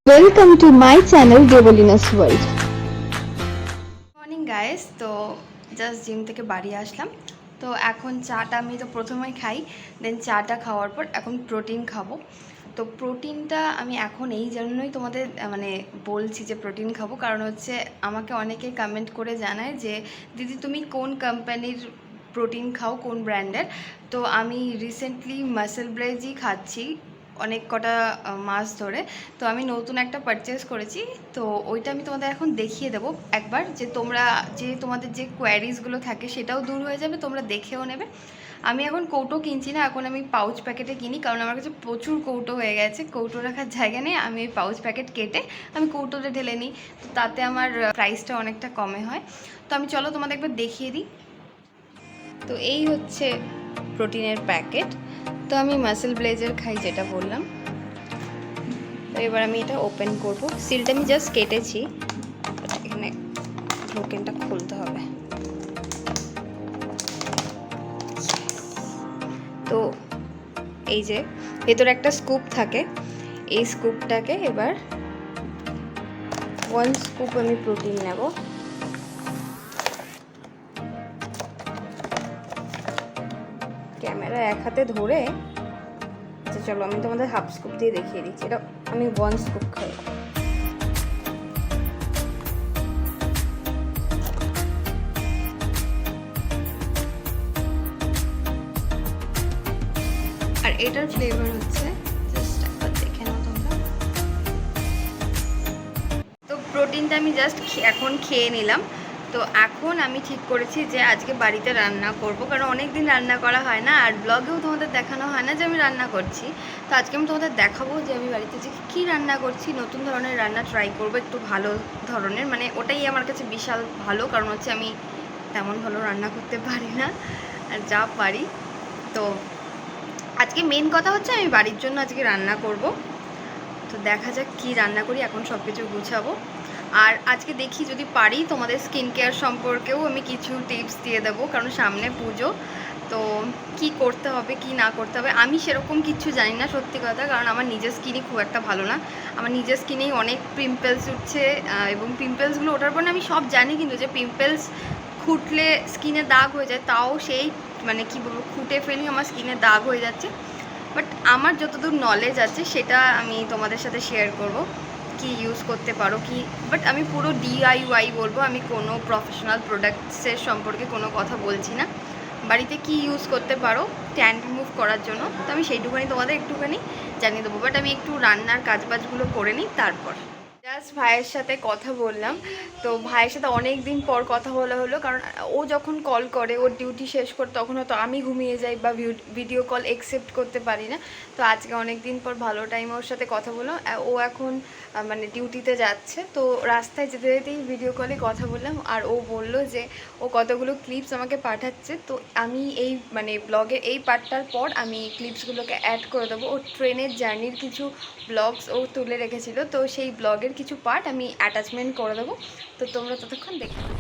Welcome to my channel Debalina's World. Morning guys, তো just gym থেকে বাড়ি আসলাম। তো এখন চাটা আমি তো প্রথমেই খাই, দেন চাটা খাওয়ার পর এখন প্রোটিন খাবো। তো প্রোটিনটা আমি এখন এই জন্যই তোমাদের বলছি যে প্রোটিন খাবো, কারণ হচ্ছে আমাকে অনেকে কমেন্ট করে জানায় যে দিদি তুমি কোন কোম্পানির প্রোটিন খাও, কোন ব্র্যান্ডের। তো আমি রিসেন্টলি মাসেল ব্রেজই খাচ্ছি অনেক কটা মাস ধরে। তো আমি নতুন একটা পারচেস করেছি, তো ওইটা আমি তোমাদের এখন দেখিয়ে দেবো একবার, যে তোমাদের যে কোয়ারিজগুলো থাকে সেটাও দূর হয়ে যাবে, তোমরা দেখেও নেবে। আমি এখন কৌটো কিনছি না, এখন আমি পাউচ প্যাকেটে কিনি, কারণ আমার কাছে প্রচুর কৌটো হয়ে গেছে, কৌটো রাখার জায়গা নেই। আমি ওই পাউচ প্যাকেট কেটে আমি কৌটোতে ঢেলে নিই, তো তাতে আমার প্রাইসটা অনেকটা কমে হয়। তো আমি চলো তোমাদের একবার দেখিয়ে দিই। তো এই হচ্ছে প্রোটিনের প্যাকেট। তো আমি মাসেল ব্লেজের খাই, যেটা বললাম। তো এবার আমি এটা ওপেন করব। সিলটা আমি জাস্ট কেটেছি, এখানে টোকেনটা খুলতে হবে। তো এই যে ভেতরে একটা স্কুপ থাকে, এই স্কুপটাকে এবার 1 স্কুপ আমি প্রোটিন নেব। ক্যামেরা এক হাতে ধরে, আচ্ছা চলো আমি তোমাদের হাফ স্কুপ দিয়ে দেখিয়ে দিচ্ছি। এটা আমি 1 স্কুপ খাই। আর এটার ফ্লেভার হচ্ছে, জাস্ট একবার দেখে নাও তোমরা। তো প্রোটিনটা আমি জাস্ট এখন খেয়ে নিলাম। তো এখন আমি ঠিক করেছি যে আজকে বাড়িতে রান্না করব, কারণ অনেক দিন রান্না করা হয় না, আর ব্লগেও তোমাদের দেখানো হয় না যে আমি রান্না করছি। তো আজকে আমি তোমাদের দেখাবো যে আমি বাড়িতে যে কী রান্না করছি। নতুন ধরনের রান্না ট্রাই করবো, একটু ভালো ধরনের, মানে ওটাই আমার কাছে বিশাল ভালো, কারণ হচ্ছে আমি তেমন ভালো রান্না করতে পারি না, আর যা পারি। তো আজকে মেন কথা হচ্ছে আমি বাড়ির জন্য আজকে রান্না করব। তো দেখা যাক কী রান্না করি, এখন সব কিছু গুছাবো। আর আজকে দেখি যদি পারি তোমাদের স্কিন কেয়ার সম্পর্কেও আমি কিছু টিপস দিয়ে দেবো, কারণ সামনে পুজো। তো কি করতে হবে কি না করতে হবে আমি সেরকম কিছু জানি না, সত্যি কথা, কারণ আমার নিজের স্কিনই খুব একটা ভালো না। আমার নিজের স্কিনেই অনেক পিম্পলস উঠছে, এবং পিম্পলসগুলো ওঠার পর আমি সব জানি, কিন্তু যে পিম্পলস খুঁটলে স্কিনে দাগ হয়ে যায়, তাও সেই কী বলবো, খুঁটে ফেলি আমার স্কিনে দাগ হয়ে যাচ্ছে। বাট আমার যতদূর নলেজ আছে সেটা আমি তোমাদের সাথে শেয়ার করব, কি ইউজ করতে পারো কি। বাট আমি পুরো DIY বলবো, আমি কোনো প্রফেশনাল প্রোডাক্টসের সম্পর্কে কোনো কথা বলছি না। বাড়িতে কি ইউজ করতে পারো ট্যান রিমুভ করার জন্য, তো আমি সেইটুখানি তোমাদের একটুখানি জানিয়ে দেবো। বাট আমি একটু রান্নার কাজবাজগুলো করে নিই তারপর। জাস্ট ভাইয়ের সাথে কথা বললাম। তো ভাইয়ের সাথে অনেক দিন পর কথা বলা হলো, কারণ ও যখন কল করে ওর ডিউটি শেষ করে তখন হয়তো আমি ঘুমিয়ে যাই বা ভিডিও কল অ্যাকসেপ্ট করতে পারি না। তো আজকে অনেক দিন পর ভালো টাইমে ওর সাথে কথা বললাম। ও এখন ডিউটিতে যাচ্ছে, তো রাস্তায় যেতে যেতেই ভিডিও কলে কথা বললাম। আর ও বলল যে ও কতগুলো ক্লিপস আমাকে পাঠাচ্ছে, তো আমি এই ব্লগের এই পার্টটার পর আমি ক্লিপসগুলোকে অ্যাড করে দেবো। ও ট্রেনের জার্নির কিছু ব্লগস ও তুলে রেখেছিল, তো সেই ব্লগের কিছু পার্ট আমি অ্যাটাচমেন্ট করে দেবো। তো তোমরা ততক্ষণ দেখে নাও।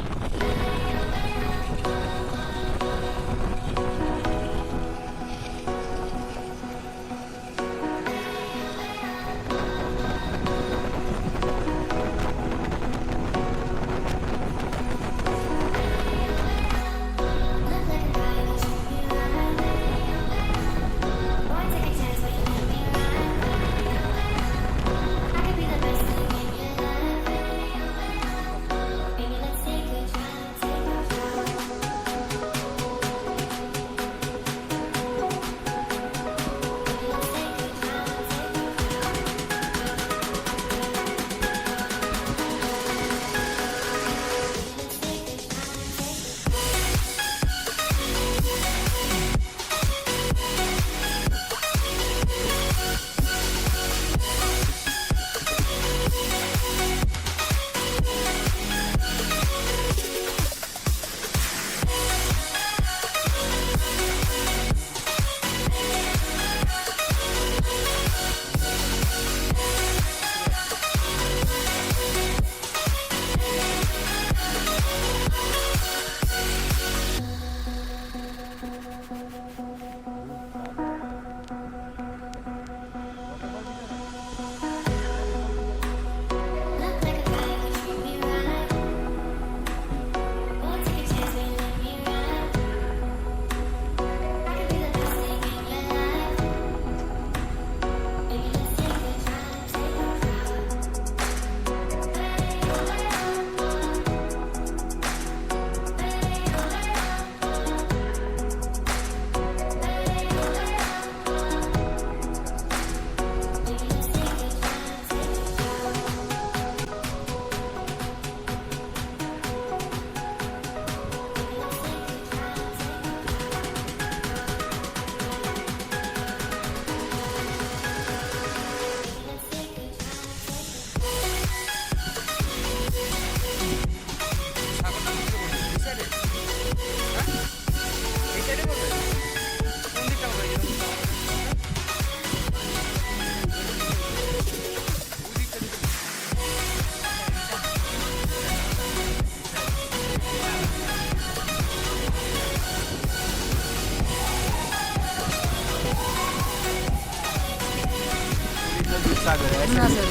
सागर है ऐसे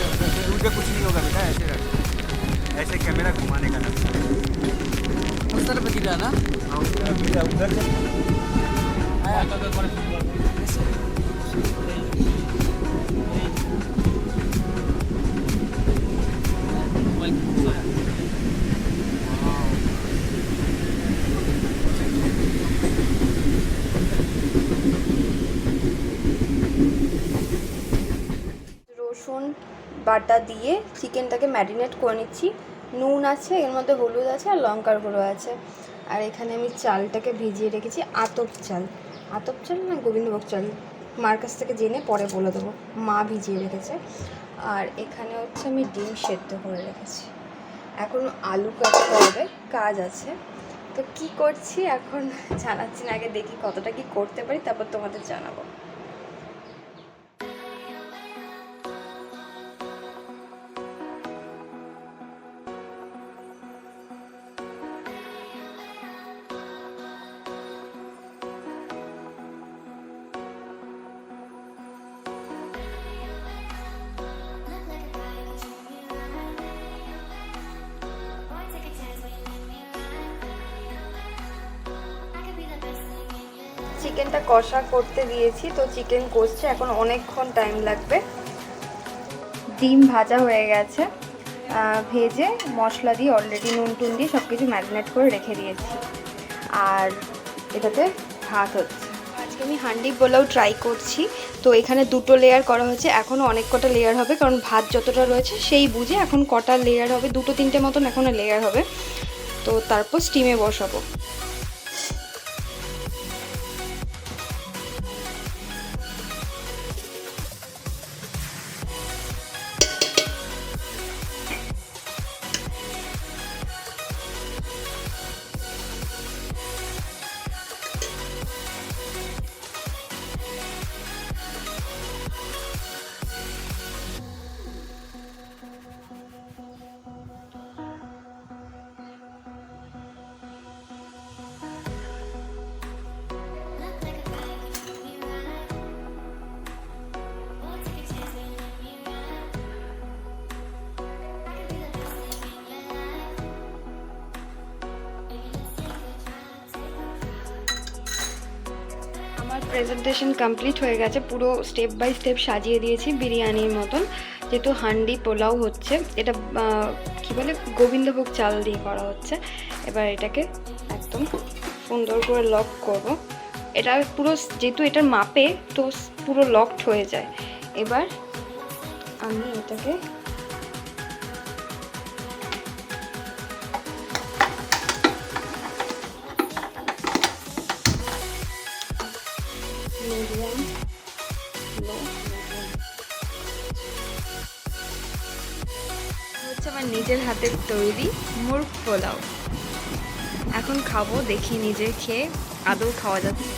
टूटे कुछ नहीं होगा बेटा, ऐसे रख, ऐसे कैमरा घुमाने का नक्शा है। उस तरफ गिरा ना। हाँ उधर चल। রসুন বাটা দিয়ে চিকেনটাকে ম্যারিনেট করে নিচ্ছি। নুন আছে, এর মধ্যে হলুদ আছে আর লঙ্কার গুঁড়ো আছে। আর এখানে আমি চালটাকে ভিজিয়ে রেখেছি, আতপ চাল না গোবিন্দভোগ চাল, মার কাছ থেকে জেনে পরে বলে দেবো, মা ভিজিয়ে রেখেছে। আর এখানে হচ্ছে আমি ডিম সেদ্ধ করে রেখেছি। এখন আলু কাটতে হবে, কাজ আছে। তো কি করছি এখন জানাচ্ছি না, আগে দেখি কতটা কি করতে পারি, তারপর তোমাদের জানাবো। চিকেনটা কষা করতে দিয়েছি, তো চিকেন কষছে, এখন অনেকক্ষণ টাইম লাগবে। ডিম ভাজা হয়ে গেছে, ভেজে মশলা দিয়ে অলরেডি নুন টুন দিয়ে সব কিছু ম্যারিনেট করে রেখে দিয়েছি। আর এটাতে ভাত হচ্ছে। আজকে আমি হান্ডি পোলাও ট্রাই করছি। তো এখানে 2টো লেয়ার করা হয়েছে, এখনও অনেক কটা লেয়ার হবে, কারণ ভাত যতটা রয়েছে সেই বুঝে এখন কটা লেয়ার হবে, 2-3টে মতন এখনও লেয়ার হবে। তো তারপর স্টিমে বসাবো। প্রেজেন্টেশন কমপ্লিট হয়ে গেছে, পুরো স্টেপ বাই স্টেপ সাজিয়ে দিয়েছি বিরিয়ানির মতন। যেহেতু হান্ডি পোলাও হচ্ছে, এটা কি বলে গোবিন্দভোগ চাল দিয়ে করা হচ্ছে। এবার এটাকে একদম সুন্দর করে লক করব। এটা পুরো যেহেতু এটার মাপে তো পুরো লকড হয়ে যায়। এবার আমি এটাকে মিডিয়াম লো হচ্ছে আমার নিজের হাতের তৈরি মুরগ পোলাও। এখন খাবো, দেখি নিজে খেয়ে আদৌ খাওয়া যাচ্ছে।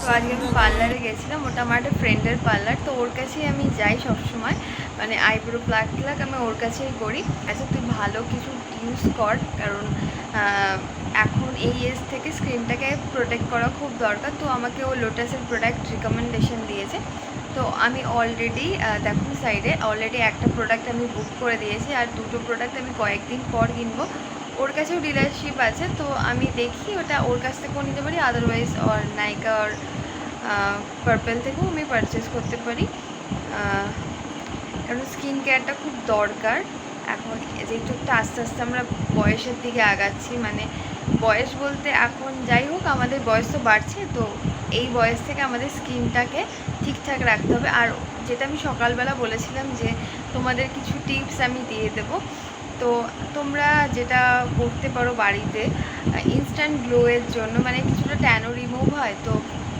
তো আজকে আমি পার্লারে গেছিলাম, ওটা আমার একটা ফ্রেন্ডের পার্লার, তো ওর কাছেই আমি যাই সবসময়, মানে আইব্রো প্লাগ আমি ওর কাছেই করি। আচ্ছা তুই ভালো কিছু ইউজ কর, কারণ এখন এই এজ থেকে স্ক্রিনটাকে প্রোটেক্ট করা খুব দরকার। তো আমাকে ও লোটাসের প্রোডাক্ট রিকমেন্ডেশন দিয়েছে। তো আমি অলরেডি দেখুন সাইডে অলরেডি একটা প্রোডাক্ট আমি বুক করে দিয়েছি, আর 2টো প্রোডাক্ট আমি কয়েকদিন পর কিনবো। ওর কাছেও ডিলারশিপ আছে, তো আমি দেখি ওটা ওর কাছ থেকেও নিতে পারি, আদারওয়াইজ ওর নাইকা আর পার্পেল থেকেও আমি পারচেস করতে পারি। কারণ স্কিন কেয়ারটা খুব দরকার এখন, যেহেতু একটু আস্তে আস্তে আমরা বয়সের দিকে আগাচ্ছি, মানে বয়স বলতে এখন যাই হোক আমাদের বয়স তো বাড়ছে, তো এই বয়স থেকে আমাদের স্কিনটাকে ঠিকঠাক রাখতে হবে। আর যেটা আমি সকালবেলা বলেছিলাম যে তোমাদের কিছু টিপস আমি দিয়ে দেবো, তো তোমরা যেটা করতে পারো বাড়িতে ইনস্ট্যান্ট গ্লোয়ের জন্য, মানে কিছুটা ট্যানও রিমুভ হয়। তো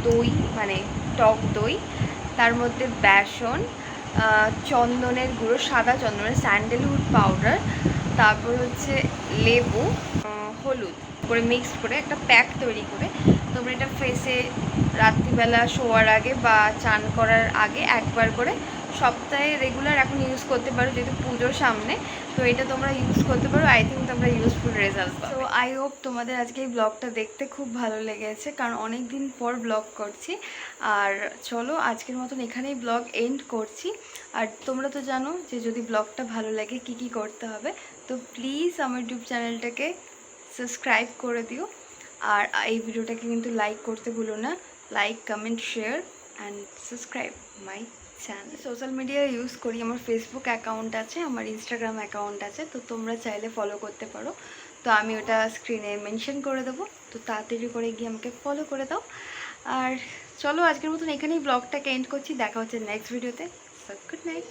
দই, মানে টক দই, তার মধ্যে বেসন, চন্দনের গুঁড়ো, সাদা চন্দনের, স্যান্ডেলউড পাউডার, তারপর হচ্ছে লেবু, হলুদ করে মিক্সড করে একটা প্যাক তৈরি করে, তো তোমরা এটা ফেসে রাত্রিবেলা শোয়ার আগে বা চান করার আগে একবার করে সপ্তাহে রেগুলার এখন ইউজ করতে পারো, যেহেতু পুজোর সামনে। তো এটা তোমরা ইউজ করতে পারো, আই থিঙ্ক তোমরা ইউজফুল রেজাল্ট পাবে। তো আই হোপ তোমাদের আজকে এই ব্লগটা দেখতে খুব ভালো লেগেছে, কারণ অনেক দিন পর ব্লগ করছি। আর চলো আজকের মতন এখানেই ব্লগ এন্ড করছি। আর তোমরা তো জানো যে যদি ব্লগটা ভালো লাগে কি কি করতে হবে, তো প্লিজ আমার ইউটিউব চ্যানেলটাকে সাবস্ক্রাইব করে দিও। আর এই ভিডিওটাকে কিন্তু লাইক করতে ভুলো না, like, comment, share and subscribe my channel. Social media use করি, আমার ফেসবুক অ্যাকাউন্ট আছে, আমার ইনস্টাগ্রাম অ্যাকাউন্ট আছে, তো তোমরা চাইলে ফলো করতে পারো। তো আমি ওটা স্ক্রিনে মেনশন করে দেবো, তো তাড়াতাড়ি করে গিয়ে আমাকে ফলো করে দাও। আর চলো আজকের মতন এখানেই ব্লগটাকে এন্ড করছি, দেখা হচ্ছে নেক্সট ভিডিওতে। So good night.